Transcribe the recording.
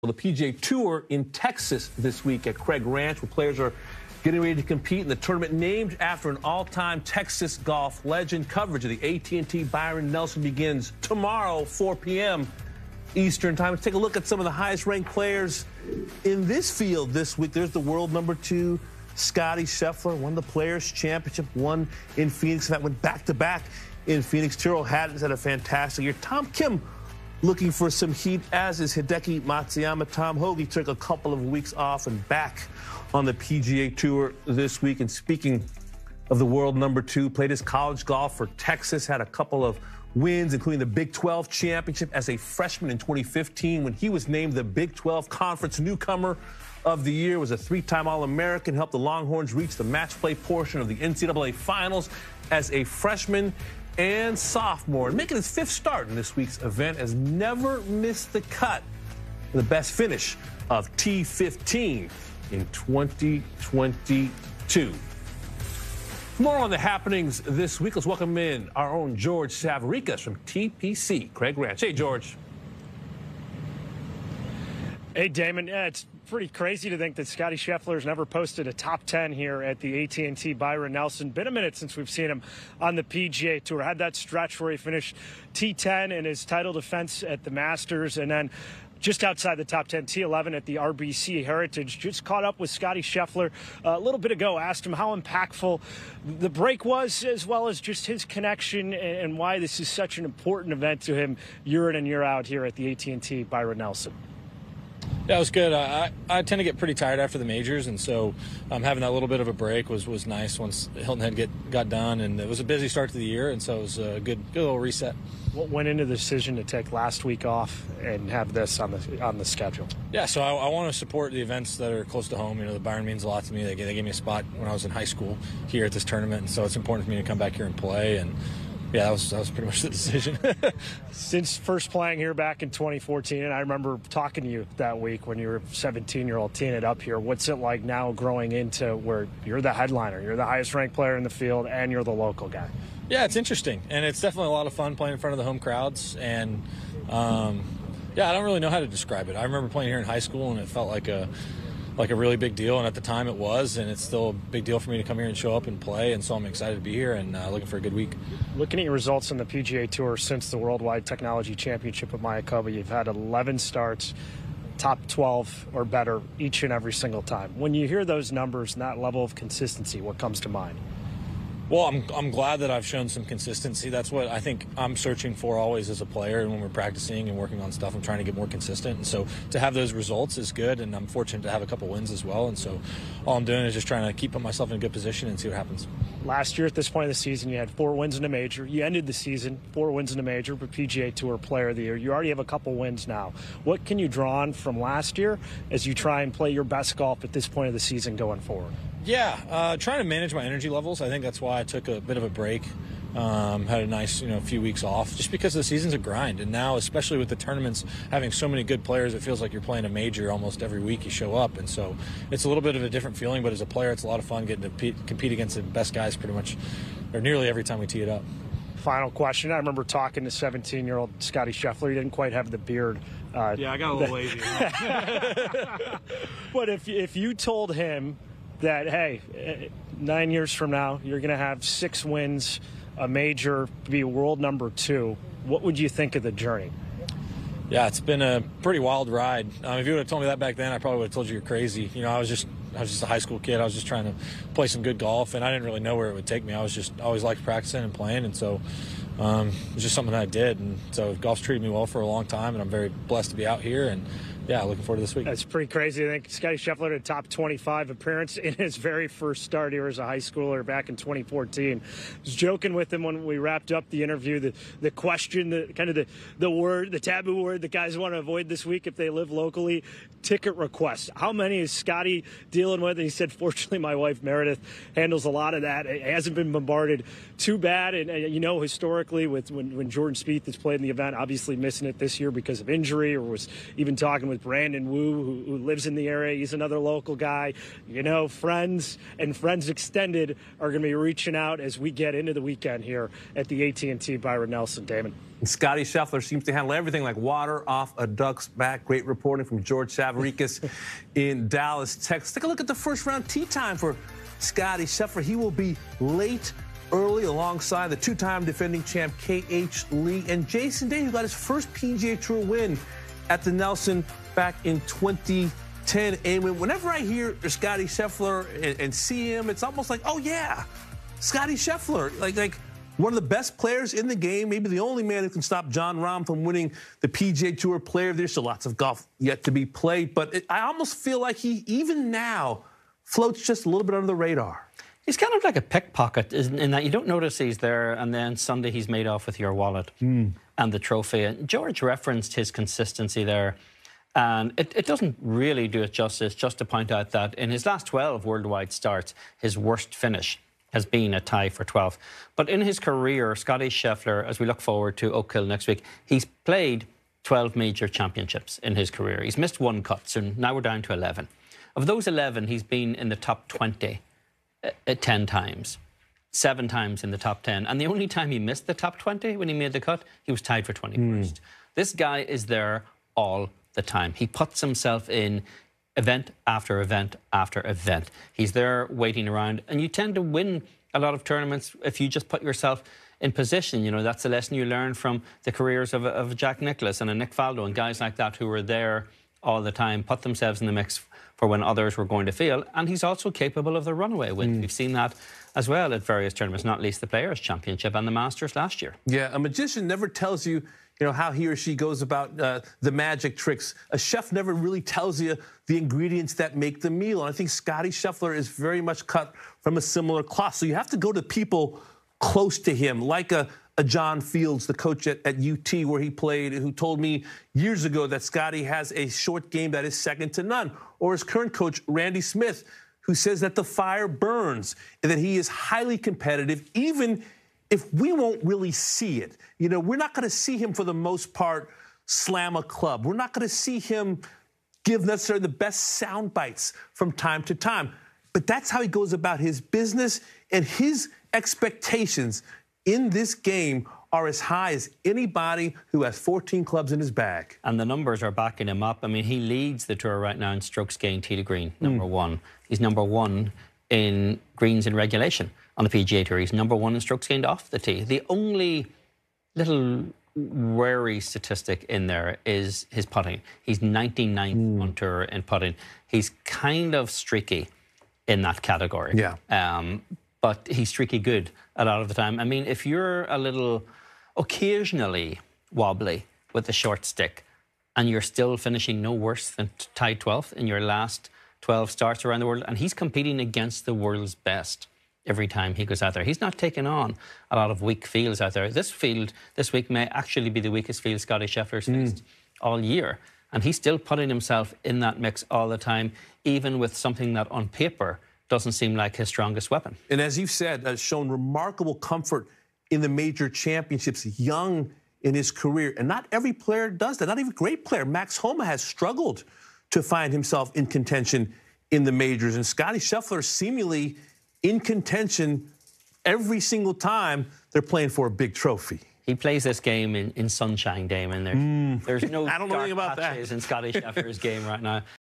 the PGA Tour in Texas this week at Craig Ranch, where players are getting ready to compete in the tournament named after an all-time Texas golf legend. Coverage of the AT&T Byron Nelson begins tomorrow, 4 p.m. Eastern time. Let's take a look at some of the highest-ranked players in this field this week. There's the world number 2, Scottie Scheffler, won the Players' Championship, won in Phoenix. That went back-to-back in Phoenix. Tyrrell Hatton's had a fantastic year. Tom Kim looking for some heat, as is Hideki Matsuyama. Tom Hoge took a couple of weeks off and back on the PGA Tour this week. And speaking of the world number 2, played his college golf for Texas, had a couple of wins, including the Big 12 championship as a freshman in 2015 when he was named the Big 12 Conference Newcomer of the Year, was a 3-time All-American, helped the Longhorns reach the match play portion of the NCAA Finals as a freshman and sophomore. And making his 5th start in this week's event, has never missed the cut for the best finish of T15 in 2022. More on the happenings this week. Let's welcome in our own George Savarikas from TPC Craig Ranch. Hey, George. Hey, Damon. Yeah, it's pretty crazy to think that Scottie Scheffler's never posted a top 10 here at the AT&T Byron Nelson. Been a minute since we've seen him on the PGA Tour. Had that stretch where he finished T10 in his title defense at the Masters, and then just outside the top 10, T11 at the RBC Heritage. Just caught up with Scottie Scheffler a little bit ago. Asked him how impactful the break was, as well as just his connection and why this is such an important event to him year in and year out here at the AT&T Byron Nelson. Yeah, it was good. I tend to get pretty tired after the majors, and so having that little bit of a break was nice once Hilton Head got done, and it was a busy start to the year, and so it was a good little reset. What went into the decision to take last week off and have this on the schedule? Yeah, so I want to support the events that are close to home. You know, the Byron means a lot to me. They gave me a spot when I was in high school here at this tournament, and so it's important for me to come back here and play. And yeah, that was pretty much the decision. Since first playing here back in 2014, and I remember talking to you that week when you were a 17-year-old teeing it up here, what's it like now growing into where you're the headliner, you're the highest-ranked player in the field, and you're the local guy? Yeah, it's interesting, and it's definitely a lot of fun playing in front of the home crowds, and yeah, I don't really know how to describe it. I remember playing here in high school, and it felt like a really big deal, and at the time it was, and it's still a big deal for me to come here and show up and play, and so I'm excited to be here and looking for a good week. Looking at your results in the PGA Tour since the Worldwide Technology Championship at Mayakoba, you've had 11 starts, top 12 or better each and every single time. When you hear those numbers and that level of consistency, what comes to mind? Well, I'm glad that I've shown some consistency. That's what I think I'm searching for always as a player, and when we're practicing and working on stuff, I'm trying to get more consistent. And so to have those results is good, and I'm fortunate to have a couple wins as well. And so all I'm doing is just trying to keep myself in a good position and see what happens. Last year at this point of the season, you had 4 wins in a major. You ended the season 4 wins in a major, but PGA Tour Player of the Year. You already have a couple wins now. What can you draw on from last year as you try and play your best golf at this point of the season going forward? Yeah, trying to manage my energy levels. I think that's why I took a bit of a break. Had a nice, few weeks off, just because the season's a grind. And now, especially with the tournaments having so many good players, it feels like you're playing a major almost every week you show up. And so it's a little bit of a different feeling, but as a player, it's a lot of fun getting to compete against the best guys pretty much, or nearly every time we tee it up. Final question. I remember talking to 17-year-old Scottie Scheffler. He didn't quite have the beard. Yeah, I got a little lazy. But if you told him that, hey, 9 years from now, you're going to have 6 wins, a major, be world number 2, what would you think of the journey? Yeah, it's been a pretty wild ride. If you would have told me that back then, I probably would have told you you're crazy. I was just a high school kid. I was just trying to play some good golf, and I didn't really know where it would take me. I always liked practicing and playing, and so it was just something that I did. And so golf's treated me well for a long time, and I'm very blessed to be out here. And yeah, looking forward to this week. That's pretty crazy. I think Scottie Scheffler had a top 25 appearance in his very first start here as a high schooler back in 2014. I was joking with him when we wrapped up the interview, the question, the taboo word that guys want to avoid this week if they live locally, ticket requests. How many is Scottie dealing with? And he said, fortunately, my wife Meredith handles a lot of that. It hasn't been bombarded too bad. And historically, with when Jordan Spieth has played in the event, obviously missing it this year because of injury, or was even talking with with Brandon Wu, who lives in the area. He's another local guy. You know, friends and friends extended are going to be reaching out as we get into the weekend here at the AT&T Byron Nelson. Damon. And Scottie Scheffler seems to handle everything like water off a duck's back. Great reporting from George Savaricas in Dallas, Texas. Take a look at the first round tee time for Scottie Scheffler. He will be late early alongside the two-time defending champ K.H. Lee and Jason Day, who got his first PGA Tour win at the Nelson back in 2010. And whenever I hear Scottie Scheffler and see him, it's almost like, oh yeah, Scottie Scheffler, like one of the best players in the game, maybe the only man who can stop Jon Rahm from winning the PGA Tour Player of the Year. So lots of golf yet to be played, but I almost feel like he, even now, floats just a little bit under the radar. He's kind of like a pickpocket in that you don't notice he's there, and then Sunday he's made off with your wallet and the trophy. And George referenced his consistency there, and it doesn't really do it justice just to point out that in his last 12 worldwide starts, his worst finish has been a tie for 12th. But in his career, Scottie Scheffler, as we look forward to Oak Hill next week, he's played 12 major championships in his career. He's missed one cut, so now we're down to 11. Of those 11, he's been in the top 20 10 times, 7 times in the top 10. And the only time he missed the top 20 when he made the cut, he was tied for 21st. This guy is there all the time. He puts himself in event after event after event. He's there waiting around, and you tend to win a lot of tournaments if you just put yourself in position. You know, that's the lesson you learn from the careers of Jack Nicklaus and a Nick Faldo and guys like that who were there all the time, put themselves in the mix for when others were going to fail. And he's also capable of the runaway wins. We've seen that as well at various tournaments, not least the Players' Championship and the Masters last year. Yeah, a magician never tells you, how he or she goes about the magic tricks. A chef never really tells you the ingredients that make the meal. And I think Scottie Scheffler is very much cut from a similar cloth. So you have to go to people close to him, like a John Fields, the coach at UT where he played, who told me years ago that Scottie has a short game that is second to none. Or his current coach, Randy Smith, who says that the fire burns and that he is highly competitive, even if we won't really see it. We're not going to see him, for the most part, slam a club. We're not going to see him give necessarily the best sound bites from time to time. But that's how he goes about his business, and his expectations in this game are as high as anybody who has 14 clubs in his bag. And the numbers are backing him up. I mean, he leads the tour right now in strokes gained tee to green, number 1. He's number 1 in greens in regulation on the PGA Tour. He's number 1 in strokes gained off the tee. The only little wary statistic in there is his putting. He's 99th on tour in putting. He's kind of streaky in that category. Yeah. But he's streaky good a lot of the time. I mean, if you're a little occasionally wobbly with the short stick and you're still finishing no worse than tied 12th in your last 12 starts around the world, and he's competing against the world's best every time he goes out there. He's not taking on a lot of weak fields out there. This field this week may actually be the weakest field Scottie Scheffler's faced all year. And he's still putting himself in that mix all the time, even with something that on paper doesn't seem like his strongest weapon. And as you've said, has shown remarkable comfort in the major championships, young in his career. And not every player does that, not even a great player. Max Homa has struggled to find himself in contention in the majors. And Scottie Scheffler seemingly in contention every single time they're playing for a big trophy. He plays this game in sunshine, Damon. There's no I don't know anything about patches that in Scottie Scheffler's game right now.